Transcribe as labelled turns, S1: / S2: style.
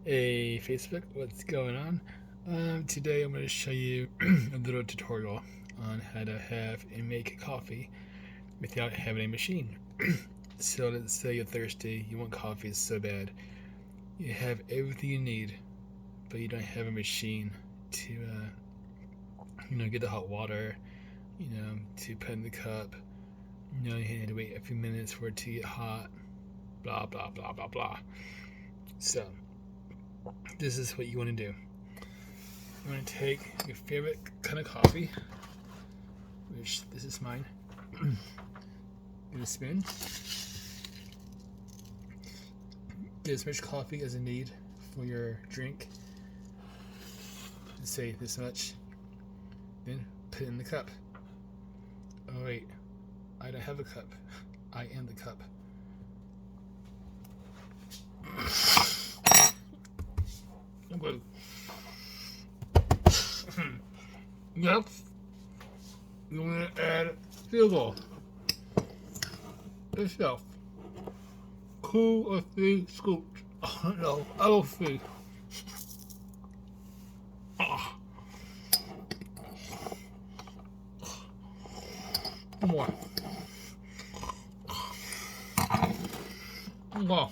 S1: Hey Facebook, what's going on? Today I'm going to show you a little tutorial on how to have and make coffee without having a machine. So let's say you're thirsty, you want coffee so bad. You have everything you need, but you don't have a machine to, get the hot water, to put in the cup. You have to wait a few minutes for it to get hot. Blah, blah, blah, blah, blah. So this is what you want to do. You want to take your favorite kind of coffee, which this is mine, with a spoon. Get as much coffee as you need for your drink. Say this much. Then put it in the cup. Oh wait, I don't have a cup. I am the cup. Whoa. Yep. You want to add sugar. Yourself. 2 or 3 scoops. No, I will see. More. Well,